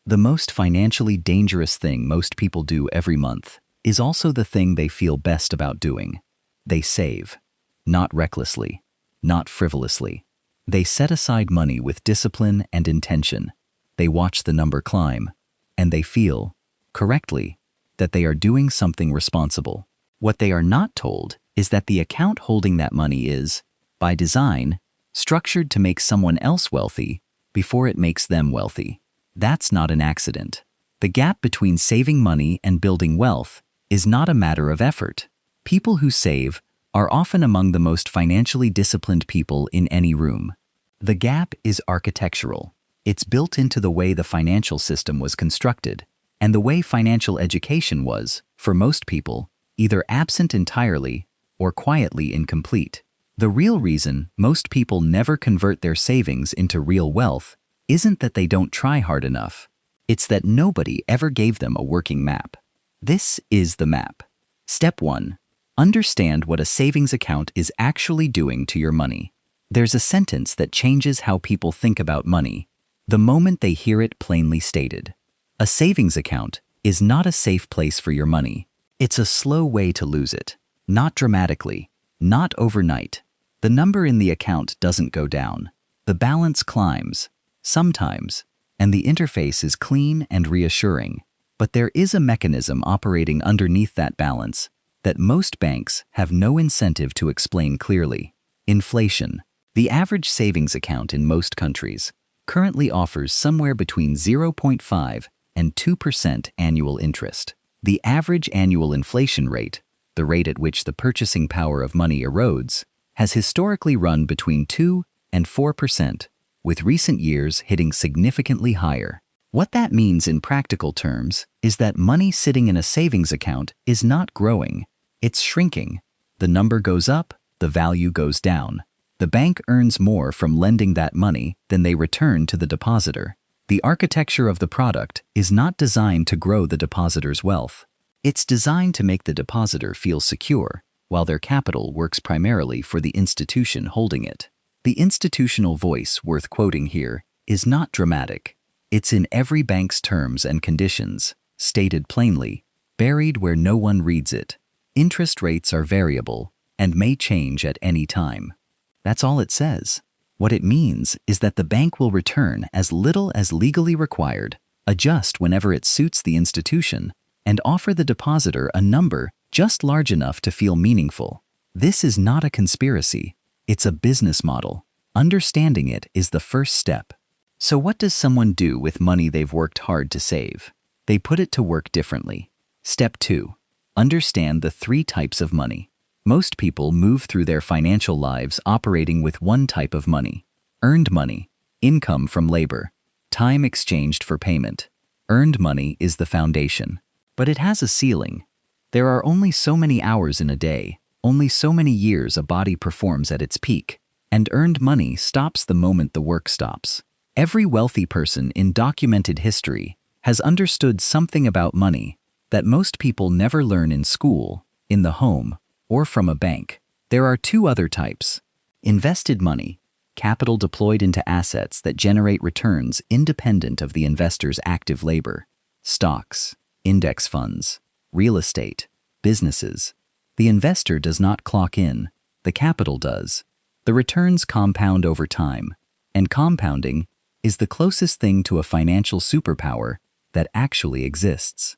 The most financially dangerous thing most people do every month is also the thing they feel best about doing. They save. Not recklessly, not frivolously. They set aside money with discipline and intention. They watch the number climb, and they feel, correctly, that they are doing something responsible. What they are not told is that the account holding that money is, by design, structured to make someone else wealthy before it makes them wealthy. That's not an accident. The gap between saving money and building wealth is not a matter of effort. People who save are often among the most financially disciplined people in any room. The gap is architectural. It's built into the way the financial system was constructed, and the way financial education was, for most people, either absent entirely or quietly incomplete. The real reason most people never convert their savings into real wealth isn't that they don't try hard enough. It's that nobody ever gave them a working map. This is the map. Step 1. Understand what a savings account is actually doing to your money. There's a sentence that changes how people think about money the moment they hear it plainly stated. A savings account is not a safe place for your money. It's a slow way to lose it. Not dramatically, not overnight. The number in the account doesn't go down. The balance climbs, sometimes, and the interface is clean and reassuring. But there is a mechanism operating underneath that balance that most banks have no incentive to explain clearly. Inflation. The average savings account in most countries currently offers somewhere between 0.5 and 2% annual interest. The average annual inflation rate, the rate at which the purchasing power of money erodes, has historically run between 2 and 4%, with recent years hitting significantly higher. What that means in practical terms is that money sitting in a savings account is not growing, it's shrinking. The number goes up, the value goes down. The bank earns more from lending that money than they return to the depositor. The architecture of the product is not designed to grow the depositor's wealth. It's designed to make the depositor feel secure, while their capital works primarily for the institution holding it. The institutional voice worth quoting here is not dramatic. It's in every bank's terms and conditions, stated plainly, buried where no one reads it. Interest rates are variable and may change at any time. That's all it says. What it means is that the bank will return as little as legally required, adjust whenever it suits the institution, and offer the depositor a number just large enough to feel meaningful. This is not a conspiracy. It's a business model. Understanding it is the first step. So what does someone do with money they've worked hard to save? They put it to work differently. Step 2. Understand the 3 types of money. Most people move through their financial lives operating with one type of money: earned money, income from labor, time exchanged for payment. Earned money is the foundation, but it has a ceiling. There are only so many hours in a day, only so many years a body performs at its peak, and earned money stops the moment the work stops. Every wealthy person in documented history has understood something about money that most people never learn in school, in the home, or from a bank. There are 2 other types: invested money, capital deployed into assets that generate returns independent of the investor's active labor. Stocks, index funds, real estate, businesses. The investor does not clock in, the capital does. The returns compound over time, and compounding is the closest thing to a financial superpower that actually exists.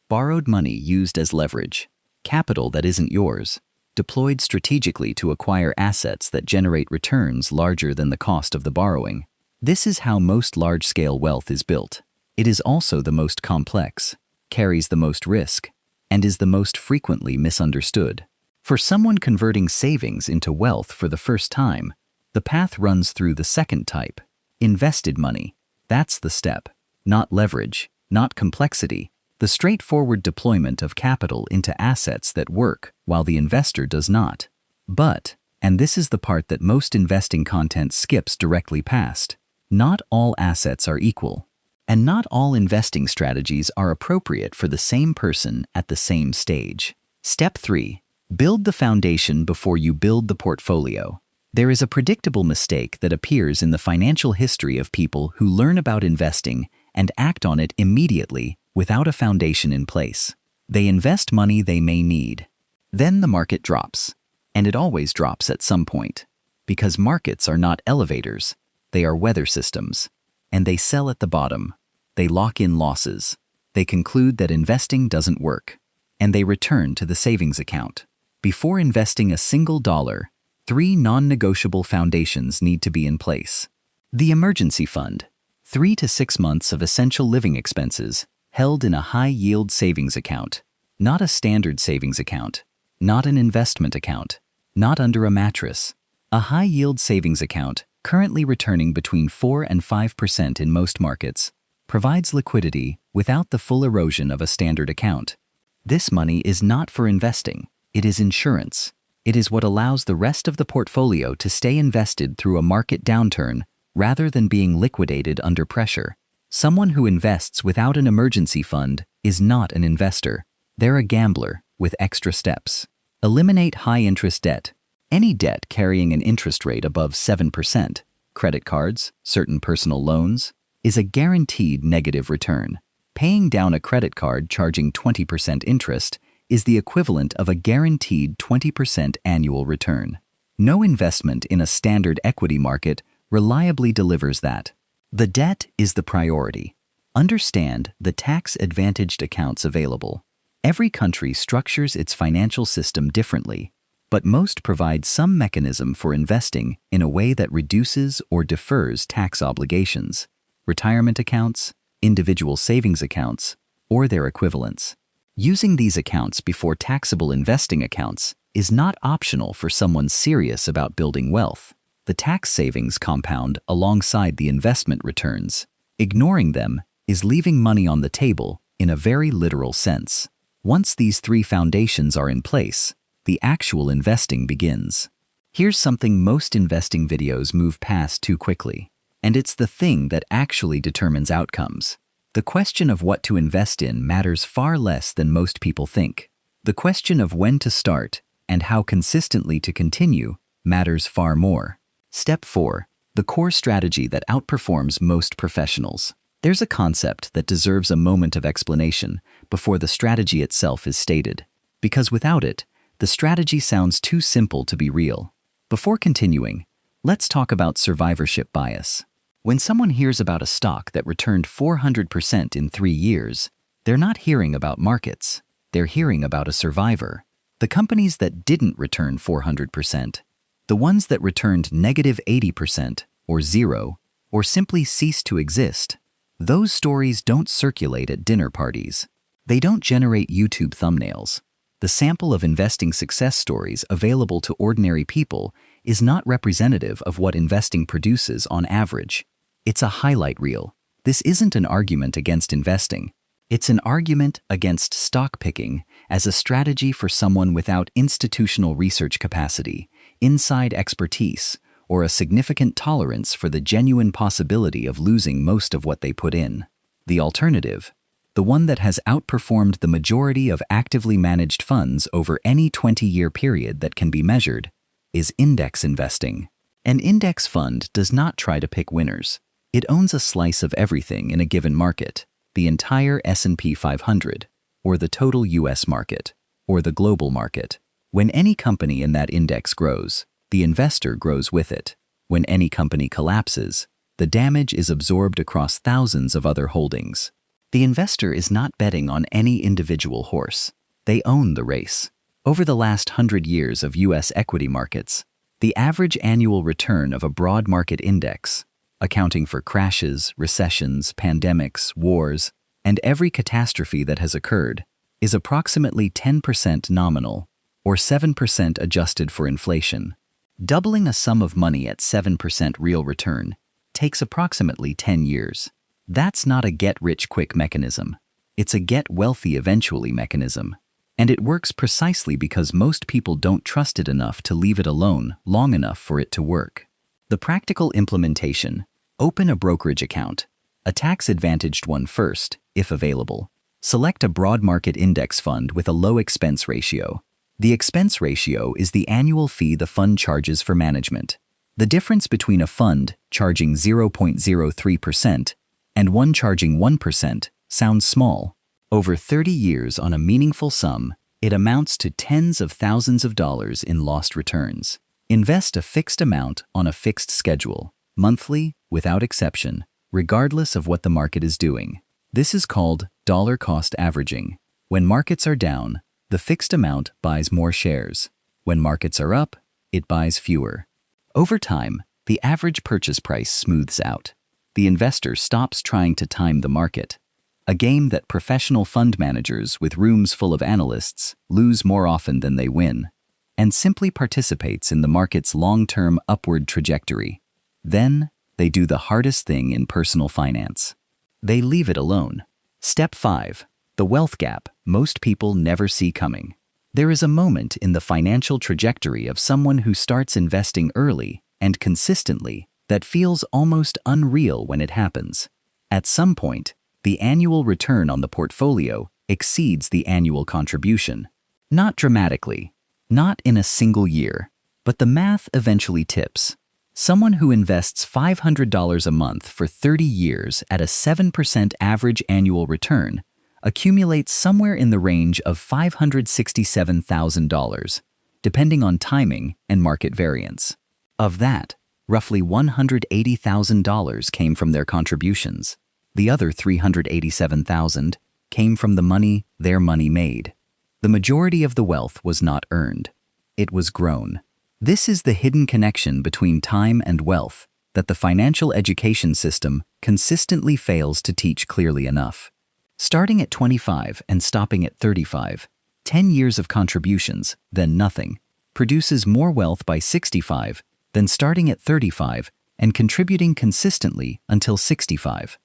Borrowed money used as leverage, capital that isn't yours, deployed strategically to acquire assets that generate returns larger than the cost of the borrowing. This is how most large-scale wealth is built. It is also the most complex, carries the most risk, and is the most frequently misunderstood. For someone converting savings into wealth for the first time, the path runs through the second type: invested money. That's the step. Not leverage, not complexity. The straightforward deployment of capital into assets that work while the investor does not. But, and this is the part that most investing content skips directly past, not all assets are equal. And not all investing strategies are appropriate for the same person at the same stage. Step 3. Build the foundation before you build the portfolio. There is a predictable mistake that appears in the financial history of people who learn about investing and act on it immediately without a foundation in place. They invest money they may need. Then the market drops, and it always drops at some point, because markets are not elevators, they are weather systems, and they sell at the bottom. They lock in losses. They conclude that investing doesn't work, and they return to the savings account. Before investing a single dollar, 3 non-negotiable foundations need to be in place. The emergency fund, 3 to 6 months of essential living expenses, held in a high-yield savings account, not a standard savings account, not an investment account, not under a mattress. A high-yield savings account, currently returning between 4 and 5% in most markets, provides liquidity without the full erosion of a standard account. This money is not for investing, it is insurance. It is what allows the rest of the portfolio to stay invested through a market downturn rather than being liquidated under pressure. Someone who invests without an emergency fund is not an investor. They're a gambler with extra steps. Eliminate high-interest debt. Any debt carrying an interest rate above 7%, credit cards, certain personal loans, is a guaranteed negative return. Paying down a credit card charging 20% interest is the equivalent of a guaranteed 20% annual return. No investment in a standard equity market reliably delivers that. The debt is the priority. Understand the tax-advantaged accounts available. Every country structures its financial system differently, but most provide some mechanism for investing in a way that reduces or defers tax obligations, retirement accounts, individual savings accounts, or their equivalents. Using these accounts before taxable investing accounts is not optional for someone serious about building wealth. The tax savings compound alongside the investment returns. Ignoring them is leaving money on the table in a very literal sense. Once these 3 foundations are in place, the actual investing begins. Here's something most investing videos move past too quickly, and it's the thing that actually determines outcomes. The question of what to invest in matters far less than most people think. The question of when to start and how consistently to continue matters far more. Step 4. The core strategy that outperforms most professionals. There's a concept that deserves a moment of explanation before the strategy itself is stated, because without it, the strategy sounds too simple to be real. Before continuing, let's talk about survivorship bias. When someone hears about a stock that returned 400% in 3 years, they're not hearing about markets, they're hearing about a survivor. The companies that didn't return 400%, the ones that returned negative 80% or 0, or simply ceased to exist, those stories don't circulate at dinner parties. They don't generate YouTube thumbnails. The sample of investing success stories available to ordinary people is not representative of what investing produces on average. It's a highlight reel. This isn't an argument against investing. It's an argument against stock picking as a strategy for someone without institutional research capacity, inside expertise, or a significant tolerance for the genuine possibility of losing most of what they put in. The alternative, the one that has outperformed the majority of actively managed funds over any 20-year period that can be measured, is index investing. An index fund does not try to pick winners. It owns a slice of everything in a given market, the entire S&P 500, or the total US market, or the global market. When any company in that index grows, the investor grows with it. When any company collapses, the damage is absorbed across thousands of other holdings. The investor is not betting on any individual horse. They own the race. Over the last 100 years of US equity markets, the average annual return of a broad market index, accounting for crashes, recessions, pandemics, wars, and every catastrophe that has occurred, is approximately 10% nominal, or 7% adjusted for inflation. Doubling a sum of money at 7% real return takes approximately 10 years. That's not a get-rich-quick mechanism. It's a get-wealthy-eventually mechanism. And it works precisely because most people don't trust it enough to leave it alone long enough for it to work. The practical implementation: open a brokerage account, a tax-advantaged one first, if available. Select a broad market index fund with a low expense ratio. The expense ratio is the annual fee the fund charges for management. The difference between a fund charging 0.03% and one charging 1% sounds small. Over 30 years on a meaningful sum, it amounts to tens of thousands of dollars in lost returns. Invest a fixed amount on a fixed schedule, monthly, without exception, regardless of what the market is doing. This is called dollar cost averaging. When markets are down, the fixed amount buys more shares. When markets are up, it buys fewer. Over time, the average purchase price smooths out. The investor stops trying to time the market, a game that professional fund managers with rooms full of analysts lose more often than they win, and simply participates in the market's long-term upward trajectory. Then, they do the hardest thing in personal finance. They leave it alone. Step 5. The wealth gap most people never see coming. There is a moment in the financial trajectory of someone who starts investing early and consistently that feels almost unreal when it happens. At some point, the annual return on the portfolio exceeds the annual contribution. Not dramatically, not in a single year, but the math eventually tips. Someone who invests $500 a month for 30 years at a 7% average annual return accumulates somewhere in the range of $567,000, depending on timing and market variance. Of that, roughly $180,000 came from their contributions. The other $387,000 came from the money their money made. The majority of the wealth was not earned. It was grown. This is the hidden connection between time and wealth that the financial education system consistently fails to teach clearly enough. Starting at 25 and stopping at 35, 10 years of contributions, then nothing, produces more wealth by 65 than starting at 35 and contributing consistently until 65.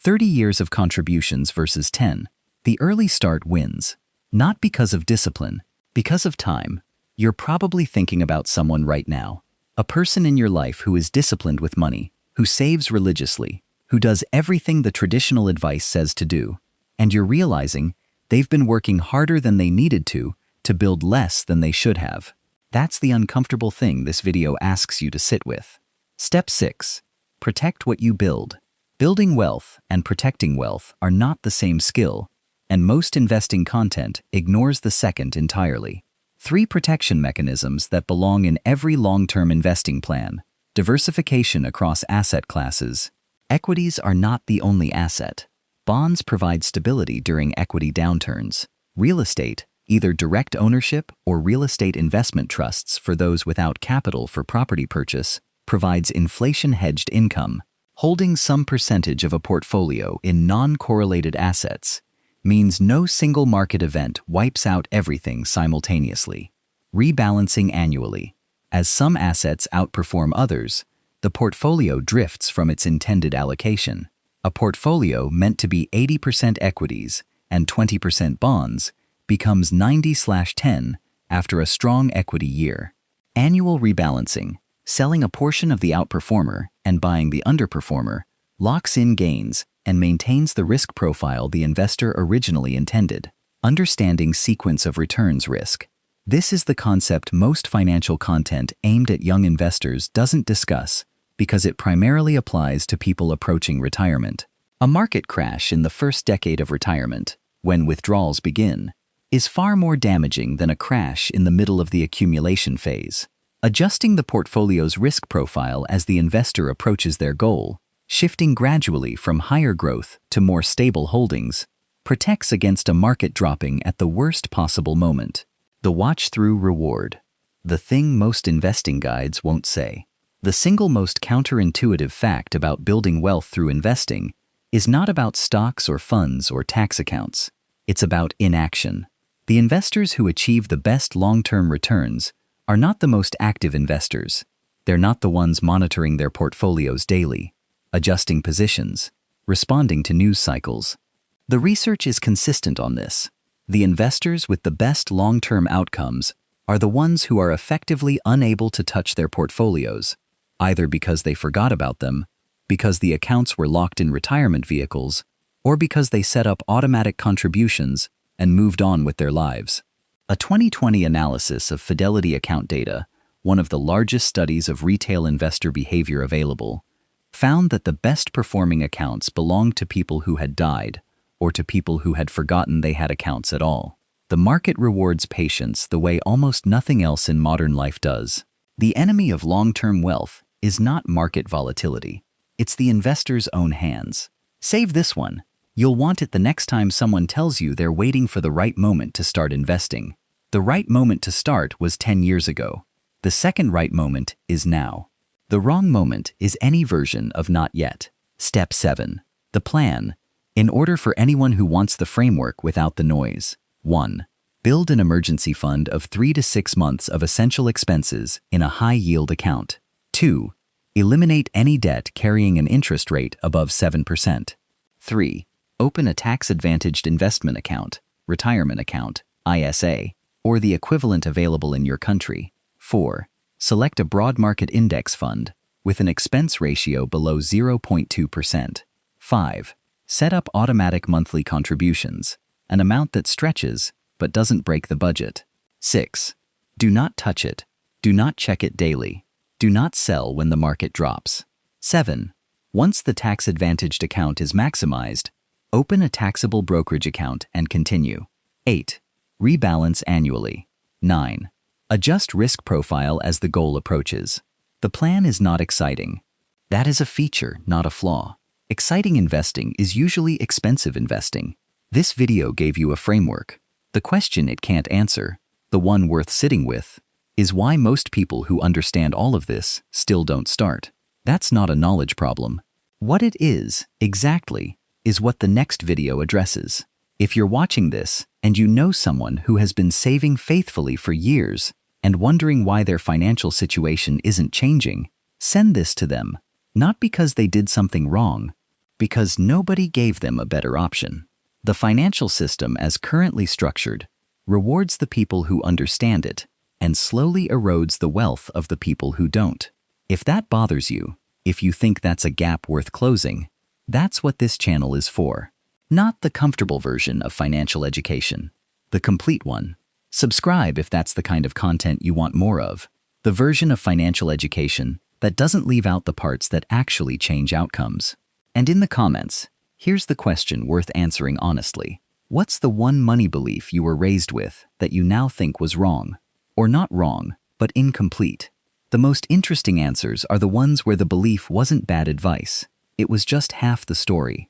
30 years of contributions versus 10. The early start wins. Not because of discipline, because of time. You're probably thinking about someone right now, a person in your life who is disciplined with money, who saves religiously, who does everything the traditional advice says to do, and you're realizing they've been working harder than they needed to build less than they should have. That's the uncomfortable thing this video asks you to sit with. Step 6. Protect what you build. Building wealth and protecting wealth are not the same skill, and most investing content ignores the second entirely. 3 protection mechanisms that belong in every long-term investing plan. Diversification across asset classes. Equities are not the only asset. Bonds provide stability during equity downturns. Real estate, either direct ownership or real estate investment trusts for those without capital for property purchase, provides inflation-hedged income. Holding some percentage of a portfolio in non-correlated assets means no single market event wipes out everything simultaneously. Rebalancing annually. As some assets outperform others, the portfolio drifts from its intended allocation. A portfolio meant to be 80% equities and 20% bonds becomes 90/10 after a strong equity year. Annual rebalancing. Selling a portion of the outperformer and buying the underperformer locks in gains and maintains the risk profile the investor originally intended. Understanding sequence of returns risk. This is the concept most financial content aimed at young investors doesn't discuss because it primarily applies to people approaching retirement. A market crash in the first decade of retirement, when withdrawals begin, is far more damaging than a crash in the middle of the accumulation phase. Adjusting the portfolio's risk profile as the investor approaches their goal, shifting gradually from higher growth to more stable holdings, protects against a market dropping at the worst possible moment. The watch-through reward. The thing most investing guides won't say. The single most counterintuitive fact about building wealth through investing is not about stocks or funds or tax accounts. It's about inaction. The investors who achieve the best long-term returns are not the most active investors. They're not the ones monitoring their portfolios daily, adjusting positions, responding to news cycles. The research is consistent on this. The investors with the best long-term outcomes are the ones who are effectively unable to touch their portfolios, either because they forgot about them, because the accounts were locked in retirement vehicles, or because they set up automatic contributions and moved on with their lives. A 2020 analysis of Fidelity account data, one of the largest studies of retail investor behavior available, found that the best performing accounts belonged to people who had died or to people who had forgotten they had accounts at all. The market rewards patience the way almost nothing else in modern life does. The enemy of long-term wealth is not market volatility. It's the investor's own hands. Save this one. You'll want it the next time someone tells you they're waiting for the right moment to start investing. The right moment to start was 10 years ago. The second right moment is now. The wrong moment is any version of not yet. Step 7. The plan. In order for anyone who wants the framework without the noise. 1. Build an emergency fund of 3 to 6 months of essential expenses in a high-yield account. 2. Eliminate any debt carrying an interest rate above 7%. 3. Open a tax-advantaged investment account, retirement account, ISA, or the equivalent available in your country. 4. Select a broad market index fund with an expense ratio below 0.2%. 5. Set up automatic monthly contributions, an amount that stretches but doesn't break the budget. 6. Do not touch it. Do not check it daily. Do not sell when the market drops. 7. Once the tax-advantaged account is maximized, open a taxable brokerage account and continue. 8. Rebalance annually. 9. Adjust risk profile as the goal approaches. The plan is not exciting. That is a feature, not a flaw. Exciting investing is usually expensive investing. This video gave you a framework. The question it can't answer, the one worth sitting with, is why most people who understand all of this still don't start. That's not a knowledge problem. What it is, exactly, is what the next video addresses. If you're watching this and you know someone who has been saving faithfully for years and wondering why their financial situation isn't changing, send this to them, not because they did something wrong, because nobody gave them a better option. The financial system as currently structured rewards the people who understand it and slowly erodes the wealth of the people who don't. If that bothers you, if you think that's a gap worth closing, that's what this channel is for. Not the comfortable version of financial education, the complete one. Subscribe if that's the kind of content you want more of, the version of financial education that doesn't leave out the parts that actually change outcomes. And in the comments, here's the question worth answering honestly. What's the one money belief you were raised with that you now think was wrong? Or not wrong, but incomplete? The most interesting answers are the ones where the belief wasn't bad advice. It was just half the story.